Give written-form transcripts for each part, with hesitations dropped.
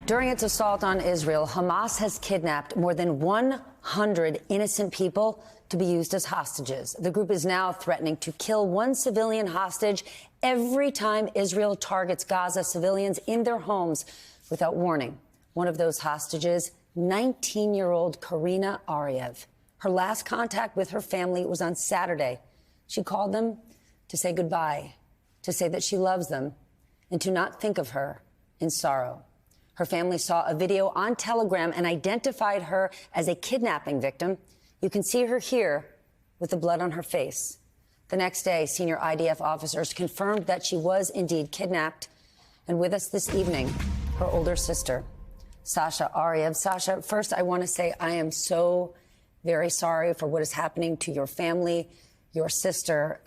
During its assault on Israel, Hamas has kidnapped more than 100 innocent people to be used as hostages. The group is now threatening to kill one civilian hostage every time Israel targets Gaza civilians in their homes without warning. One of those hostages, 19-year-old Karina Ariev. Her last contact with her family was on Saturday. She called them to say goodbye, to say that she loves them, and to not think of her in sorrow. Her family saw a video on Telegram and identified her as a kidnapping victim. You can see her here with the blood on her face. The next day, senior IDF officers confirmed that she was indeed kidnapped. And with us this evening, her older sister, Sasha Ariev. Sasha, first, I want to say I am so very sorry for what is happening to your family, your sister.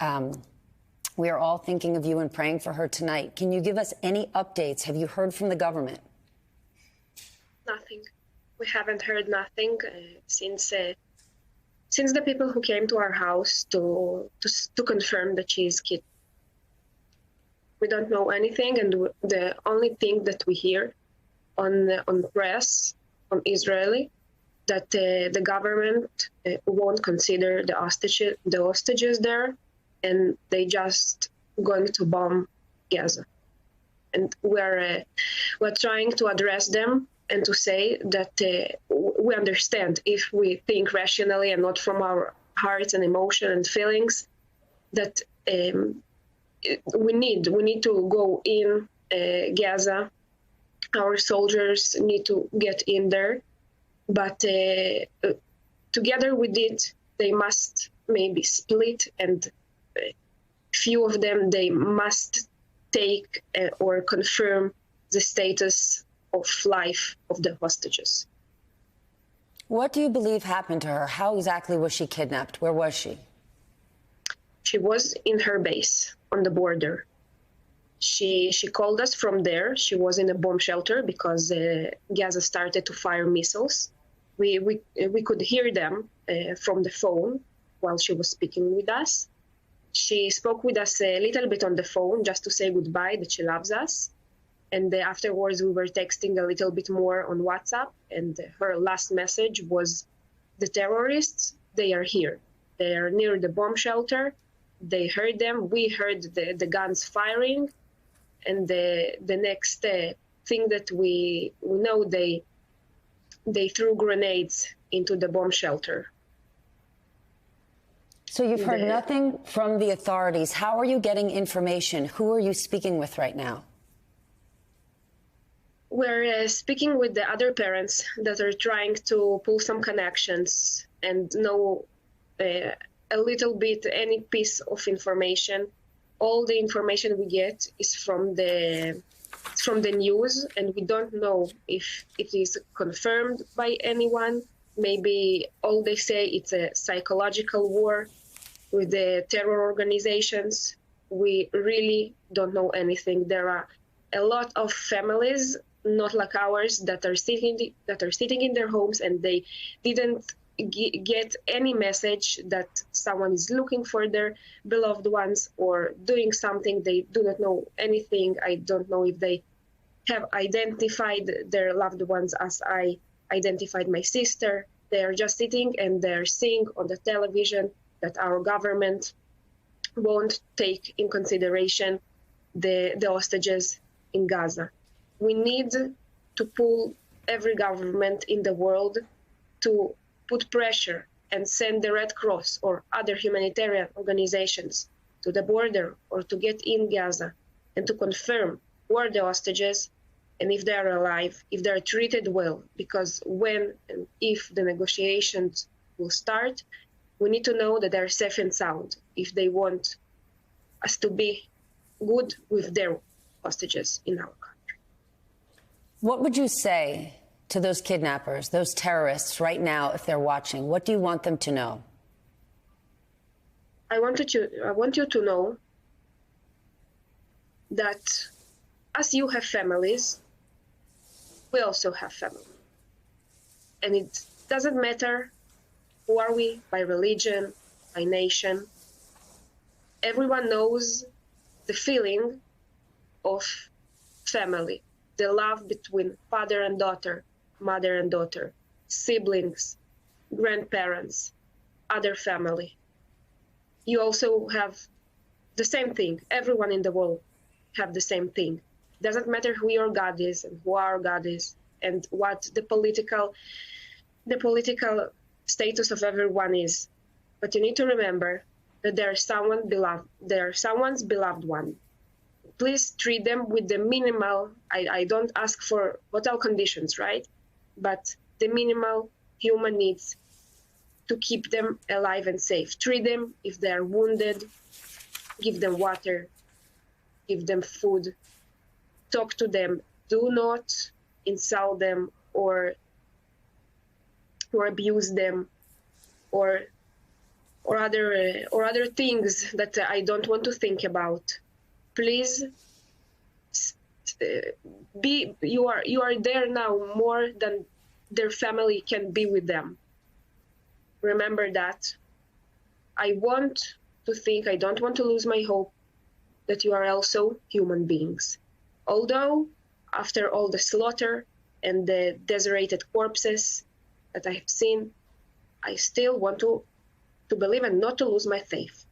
We are all thinking of you and praying for her tonight. Can you give us any updates? Have you heard from the government? Nothing. We haven't heard nothing since the people who came to our house to confirm that she is kidnapped. We don't know anything, and the only thing that we hear on press, on Israeli, that the government won't consider the hostages there, and they just going to bomb Gaza. And we're trying to address them and to say that we understand, if we think rationally and not from our hearts and emotion and feelings, that we need to go in Gaza. Our soldiers need to get in there, but together with it, they must maybe split, and few of them, they must take or confirm the status of life of the hostages. What do you believe happened to her? How exactly was she kidnapped? Where was she? She was in her base on the border. She called us from there. She was in a bomb shelter because Gaza started to fire missiles. We could hear them from the phone while she was speaking with us. She spoke with us a little bit on the phone just to say goodbye, that she loves us. And afterwards, we were texting a little bit more on WhatsApp. And her last message was, the terrorists, they are here. They are near the bomb shelter. They heard them. We heard the guns firing. And the next thing that we know, they threw grenades into the bomb shelter. So you've heard nothing from the authorities. How are you getting information? Who are you speaking with right now? We're speaking with the other parents that are trying to pull some connections and know a little bit, any piece of information. All the information we get is from the news, and we don't know if it is confirmed by anyone. Maybe all they say it's a psychological war with the terror organizations. We really don't know anything. There are a lot of families, not like ours, that are sitting in their homes, and they didn't get any message that someone is looking for their beloved ones or doing something. They do not know anything. I don't know if they have identified their loved ones as I identified my sister. They are just sitting and they're seeing on the television that our government won't take in consideration the hostages in Gaza. We need to pull every government in the world to put pressure and send the Red Cross or other humanitarian organizations to the border or to get in Gaza and to confirm who are the hostages and if they are alive, if they are treated well. Because when and if the negotiations will start, we need to know that they are safe and sound if they want us to be good with their hostages in our country. What would you say to those kidnappers, those terrorists right now, if they're watching? What do you want them to know? I want you to know that as you have families, we also have family. And it doesn't matter who are we, by religion, by nation. Everyone knows the feeling of family. the love between father and daughter, mother and daughter, siblings, grandparents, other family. You also have the same thing. Everyone in the world have the same thing. Doesn't matter who your God is and who our God is and what the political status of everyone is. But you need to remember that there's someone's beloved one. Please treat them with the minimal, I don't ask for hotel conditions, right? But the minimal human needs to keep them alive and safe. Treat them if they're wounded, give them water, give them food, talk to them. Do not insult them or abuse them or other things that I don't want to think about. Please you are there now more than their family can be with them. Remember that. I want to think, I don't want to lose my hope that you are also human beings. Although after all the slaughter and the desecrated corpses that I have seen, I still want to believe and not to lose my faith.